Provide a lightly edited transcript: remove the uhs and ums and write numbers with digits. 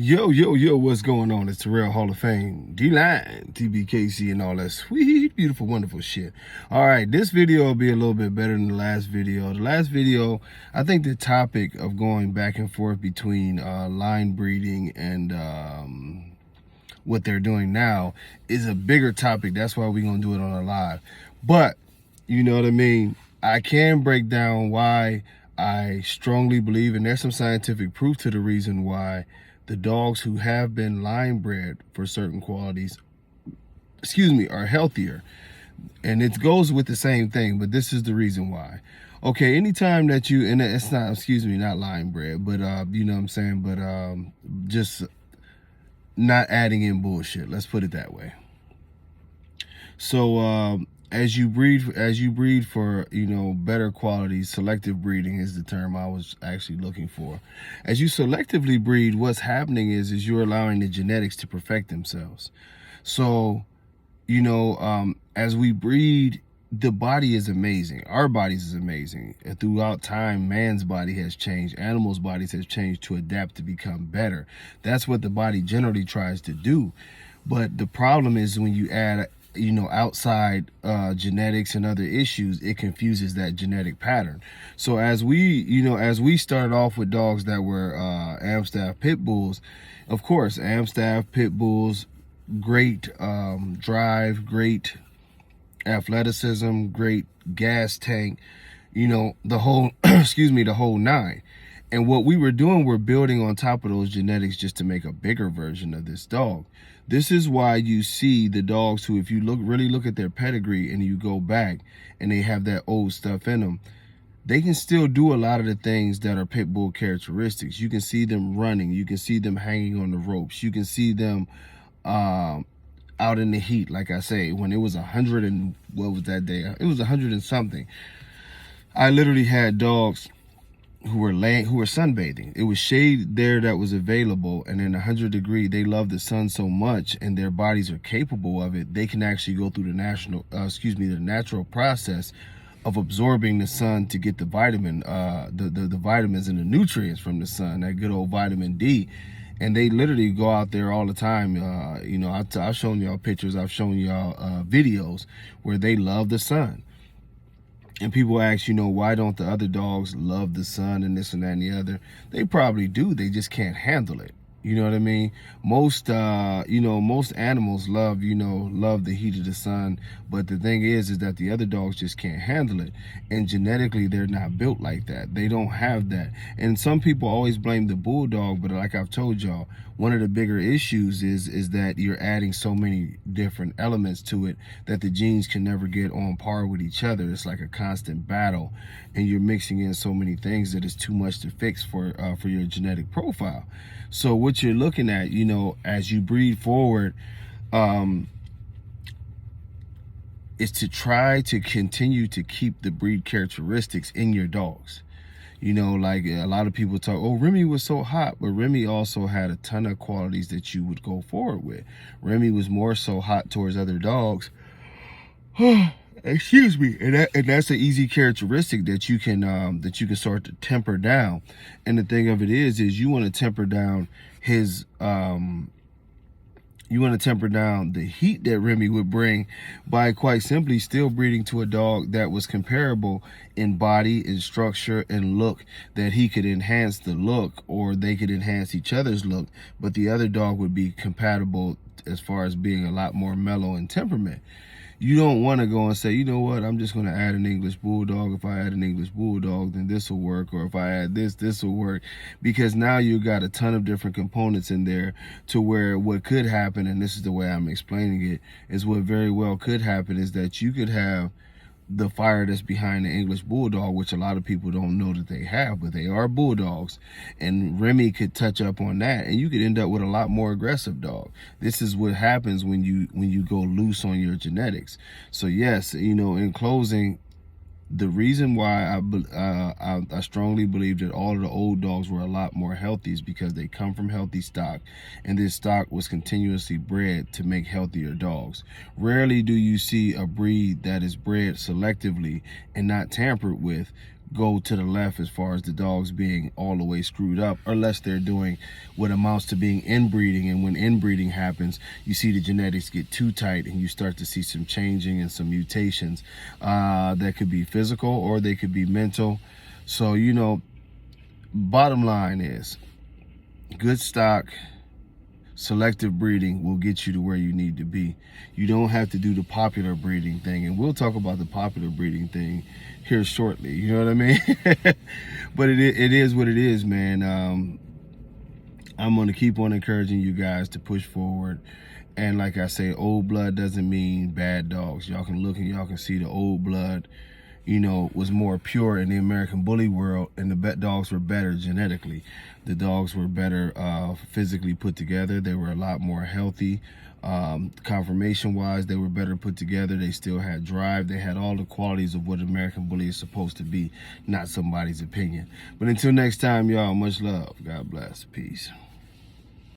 Yo, what's going on? It's the Real Hall of Fame, D-Line, TBKC, and all that sweet, beautiful, wonderful shit. All right, this video will be a little bit better than the last video. The last video, I think the topic of going back and forth between line breeding and what they're doing now is a bigger topic. That's why we're going to do it on a live. But, you know what I mean? I can break down why I strongly believe, and there's some scientific proof to the reason why the dogs who have been line bred for certain qualities, are healthier. And it goes with the same thing, but this is the reason why. Okay, anytime that you, and it's not, not line bred, but you know what I'm saying, but just not adding in bullshit. Let's put it that way. So as you breed for, you know, better qualities, selective breeding is the term I was actually looking for. As you selectively breed, what's happening is you're allowing the genetics to perfect themselves. So, you know, as we breed, the body is amazing. Our bodies is amazing. And throughout time, man's body has changed. Animals' bodies has changed to adapt to become better. That's what the body generally tries to do. But the problem is when you add, you know, outside genetics and other issues, it confuses that genetic pattern. So as we started off with dogs that were Amstaff pit bulls, of course, Amstaff pit bulls, great drive, great athleticism, great gas tank, you know, the whole, the whole nine. And what we were doing, we're building on top of those genetics just to make a bigger version of this dog. This is why you see the dogs who, if you really look at their pedigree and you go back and they have that old stuff in them, they can still do a lot of the things that are pit bull characteristics. You can see them running. You can see them hanging on the ropes. You can see them out in the heat. Like I say, when it was 100 and what was that day? It was 100 and something. I literally had dogs who were sunbathing. It was shade there that was available, and in 100 degree, they love the sun so much, and their bodies are capable of it. They can actually go through the natural process of absorbing the sun to get the vitamin, the vitamins and the nutrients from the sun, that good old vitamin D. And they literally go out there all the time. You know, I've shown y'all pictures, I've shown y'all videos where they love the sun. And people ask, you know, why don't the other dogs love the sun and this and that and the other? They probably do. They just can't handle it. You know what I mean? Most animals love the heat of the sun. But the thing is that the other dogs just can't handle it. And genetically, they're not built like that. They don't have that. And some people always blame the bulldog. But like I've told y'all, one of the bigger issues is that you're adding so many different elements to it that the genes can never get on par with each other. It's like a constant battle. And you're mixing in so many things that it's too much to fix for your genetic profile. So what you're looking at, you know, as you breed forward, is to try to continue to keep the breed characteristics in your dogs. You know, like a lot of people talk, oh, Remy was so hot, but Remy also had a ton of qualities that you would go forward with. Remy was more so hot towards other dogs. Excuse me, and that's an easy characteristic that you can start to temper down. And the thing of it is you want to temper down his you want to temper down the heat that Remy would bring by quite simply still breeding to a dog that was comparable in body, in structure, and look, that he could enhance the look, or they could enhance each other's look, but the other dog would be compatible as far as being a lot more mellow in temperament. You don't want to go and say, you know what, I'm just going to add an English Bulldog. If I add an English Bulldog, then this will work. Or if I add this will work. Because now you got a ton of different components in there to where what could happen, and this is the way I'm explaining it, is what very well could happen is that you could have the fire that's behind the English Bulldog, which a lot of people don't know that they have, but they are Bulldogs. And Remy could touch up on that, and you could end up with a lot more aggressive dog. This is what happens when you go loose on your genetics. So yes, you know, in closing, the reason why I strongly believe that all of the old dogs were a lot more healthy is because they come from healthy stock, and this stock was continuously bred to make healthier dogs. Rarely do you see a breed that is bred selectively and not tampered with go to the left as far as the dogs being all the way screwed up, unless they're doing what amounts to being inbreeding. And when inbreeding happens, you see the genetics get too tight and you start to see some changing and some mutations that could be physical or they could be mental. So, you know, bottom line is good stock, selective breeding will get you to where you need to be. You don't have to do the popular breeding thing, and we'll talk about the popular breeding thing here shortly, you know what I mean? But it is what it is, man. I'm going to keep on encouraging you guys to push forward. And like I say, old blood doesn't mean bad dogs. Y'all can look and y'all can see the old blood, you know, was more pure in the American bully world, and the dogs were better genetically. The dogs were better physically put together. They were a lot more healthy. Conformation wise, they were better put together. They still had drive. They had all the qualities of what American bully is supposed to be, not somebody's opinion. But until next time, y'all, much love. God bless. Peace.